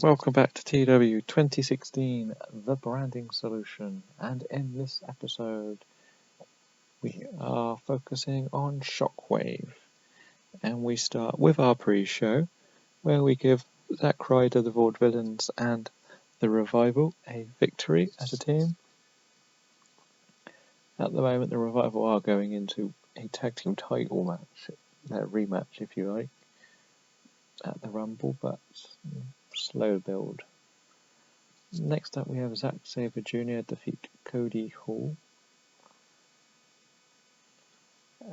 Welcome back to TEW 2016, the branding solution, and in this episode we are focusing on Shockwave, and we start with our pre-show where we give Zack Ryder, the Vaudevillains, and the Revival a victory as a team. At the moment the Revival are going into a tag team title match, their rematch if you like, at the Rumble, but slow build. Next up we have Zack Sabre Jr. defeat Cody Hall,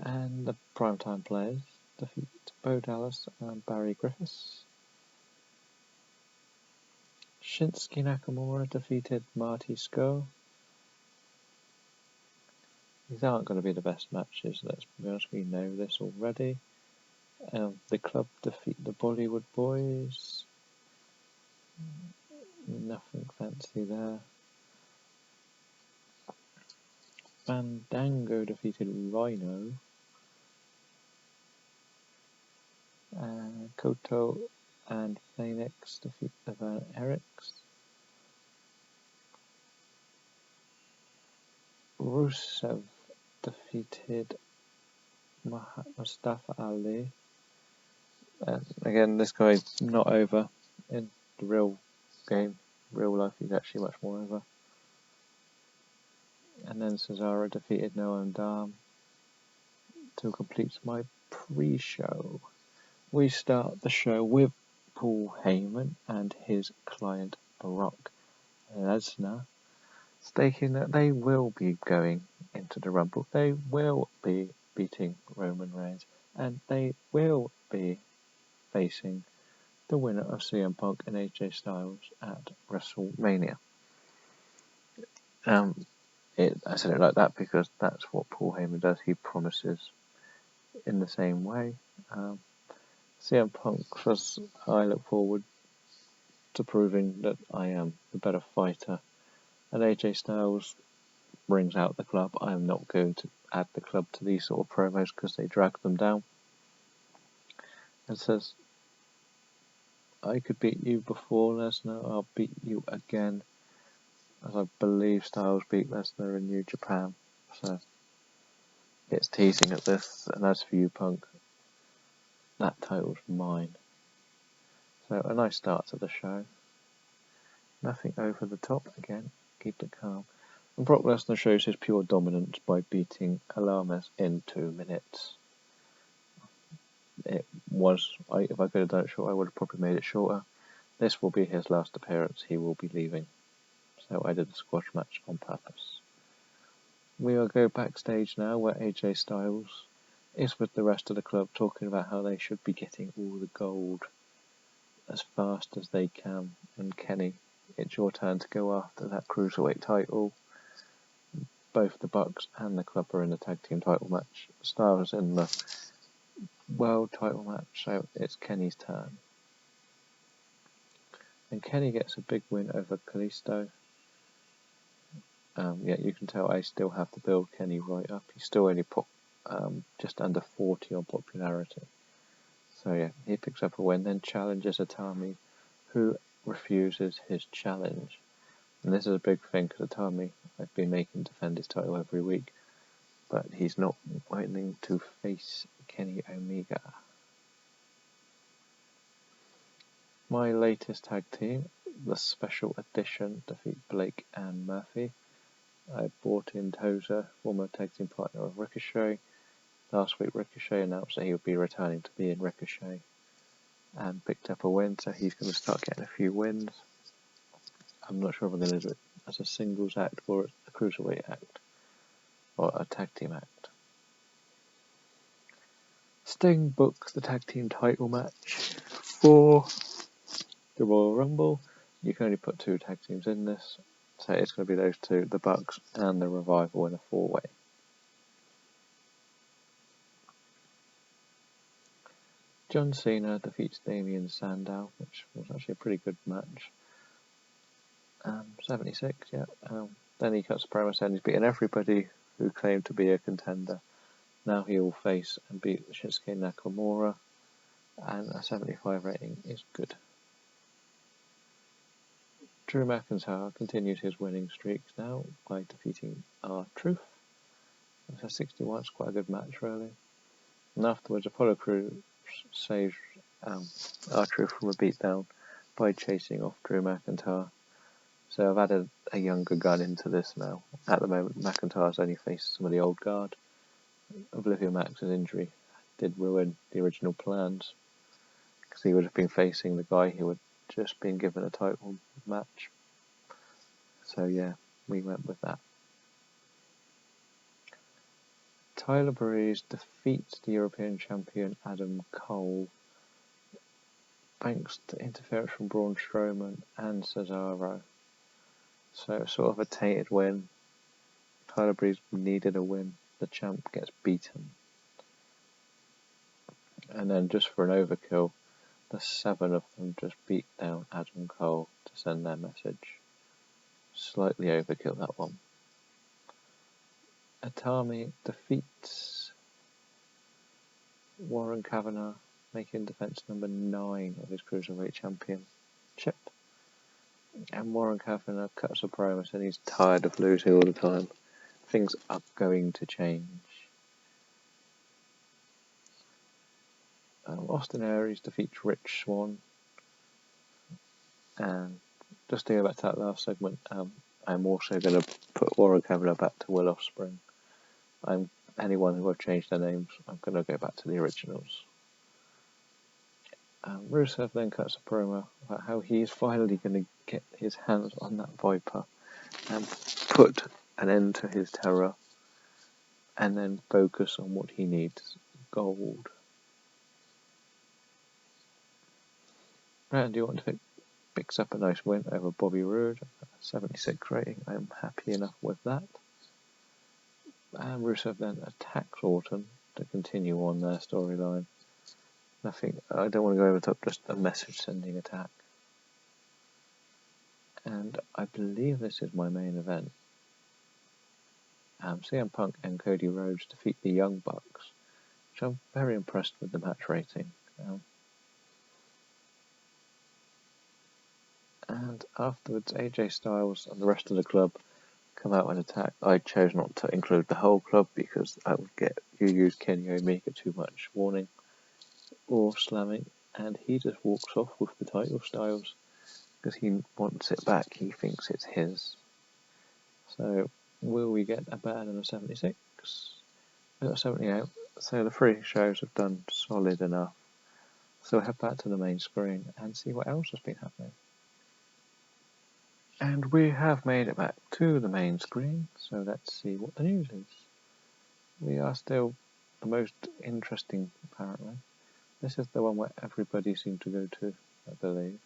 and the Primetime Players defeat Bo Dallas and Barry Griffiths. Shinsuke Nakamura defeated Marty Scurll. These aren't going to be the best matches, let's be honest, we know this already. The club defeat the Bollywood Boys. Nothing fancy there. Fandango defeated Rhino. Koto and Phoenix defeat the Van Eriks. Rusev defeated Mustafa Ali. Again, this guy's not over in the real game. Real life, he's actually much more over. And then Cesaro defeated Noam Dar. To complete my pre-show, we start the show with Paul Heyman and his client Brock Lesnar stating that they will be going into the Rumble, they will be beating Roman Reigns, and they will be facing the winner of CM Punk and AJ Styles at WrestleMania. I said it like that because that's what Paul Heyman does. He promises in the same way. CM Punk says, I look forward to proving that I am the better fighter. And AJ Styles brings out the club. I am not going to add the club to these sort of promos because they drag them down. And says, I could beat you before Lesnar, I'll beat you again. As I believe Styles beat Lesnar in New Japan. So it's teasing at this. And as for you, Punk, that title's mine. So a nice start to the show. Nothing over the top again. Keep it calm. And Brock Lesnar shows his pure dominance by beating Alames in 2 minutes. It was, if I could have done it shorter, I would have probably made it shorter. This will be his last appearance. He will be leaving. So I did the squash match on purpose. We will go backstage now where AJ Styles is with the rest of the club talking about how they should be getting all the gold as fast as they can. And Kenny, it's your turn to go after that cruiserweight title. Both the Bucks and the club are in the tag team title match. Styles in the world title match, so it's Kenny's turn. And Kenny gets a big win over Kalisto. Yeah, you can tell I still have to build Kenny right up. He's still only put just under 40 on popularity. So yeah, he picks up a win, then challenges Atami, who refuses his challenge. And this is a big thing because Atami, I've been making defend his title every week, but he's not willing to face Kenny Omega. My latest tag team, the Special Edition, defeat Blake and Murphy. I brought in Tozer, former tag team partner of Ricochet. Last week Ricochet announced that he would be returning to be in Ricochet and picked up a win, so he's going to start getting a few wins. I'm not sure if I'm going to do it as a singles act or a cruiserweight act or a tag team act. Sting books the tag team title match for the Royal Rumble. You can only put 2 tag teams in this, so it's going to be those two, the Bucks and the Revival, in a 4-way. John Cena defeats Damien Sandow, which was actually a pretty good match. 76, yeah. Then he cuts a promo saying he's beaten everybody who claimed to be a contender. Now he will face and beat Shinsuke Nakamura, and a 75 rating is good. Drew McIntyre continues his winning streaks now by defeating R-Truth. It's a 61, it's quite a good match really. And afterwards, Apollo Crews saves R-Truth from a beatdown by chasing off Drew McIntyre. So I've added a younger gun into this now. At the moment, McIntyre's only faced some of the old guard. Olivia Max's injury did ruin the original plans, because he would have been facing the guy who had just been given a title match. So yeah, we went with that. Tyler Breeze defeats the European champion Adam Cole thanks to interference from Braun Strowman and Cesaro. So sort of a tainted win. Tyler Breeze needed a win. The champ gets beaten. And then just for an overkill, the 7 of them just beat down Adam Cole to send their message. Slightly overkill, that one. Atami defeats Warren Kavanagh, making defense number 9 of his Cruiserweight Championship. And Warren Kavanagh cuts a promo saying he's tired of losing all the time. Things are going to change. Austin Aries defeats Rich Swann. And just to go back to that last segment, I'm also going to put Warren Kavanagh back to Will Ospreay. Anyone who have changed their names, I'm going to go back to the originals. Rusev then cuts a promo about how he's finally going to get his hands on that Viper and put an end to his terror, and then focus on what he needs: gold. Randy Orton picks up a nice win over Bobby Roode, 76 rating. I'm happy enough with that. And Rusev then attacks Orton to continue on their storyline. I don't want to go over the top, just a message sending attack. And I believe this is my main event. CM Punk and Cody Rhodes defeat the Young Bucks, which I'm very impressed with the match rating. And afterwards, AJ Styles and the rest of the club come out and attack. I chose not to include the whole club because I would get use Kenny Omega too much warning or slamming, and he just walks off with the title. Styles, because he wants it back, he thinks it's his. So will we get a better than a 76? We got 78. So the 3 shows have done solid enough. So we'll head back to the main screen and see what else has been happening. And we have made it back to the main screen, so let's see what the news is. We are still the most interesting, apparently. This is the one where everybody seemed to go to, I believe.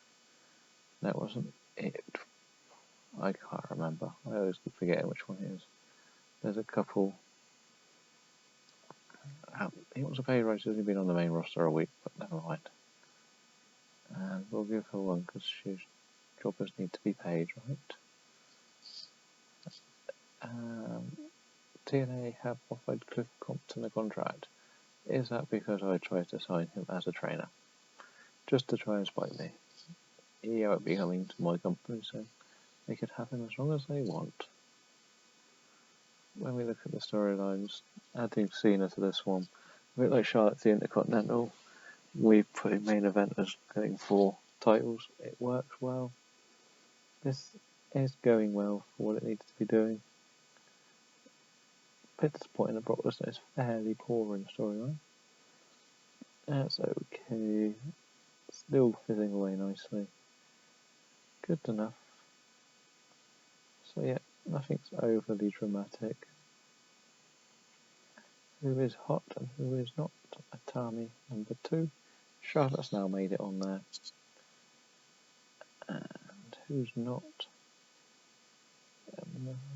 That wasn't it. I can't remember. I always keep forgetting which one it is. There's a couple. He wants a pay rise. He's only been on the main roster a week, but never mind. And we'll give her one because jobbers need to be paid, right? TNA have offered Cliff Compton a contract. Is that because I tried to sign him as a trainer? Just to try and spite me. He won't be coming to my company, so they could have him as long as they want. When we look at the storylines, adding Cena to this one, a bit like Charlotte the Intercontinental, we put in main event as going for titles. It works well. This is going well for what it needs to be doing. A bit disappointing that Brock Lesnar is fairly poor in the storyline. That's okay. Still fizzing away nicely. Good enough. So yeah, nothing's overly dramatic. Who is hot and who is not? Atami number 2. Charlotte's now made it on there. And who's not?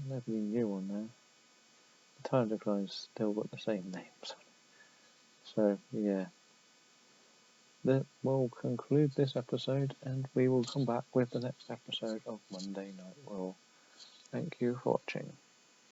Nobody new on there. The Time Decline's still got the same names. So yeah. That will conclude this episode, and we will come back with the next episode of Monday Night Raw. Thank you for watching.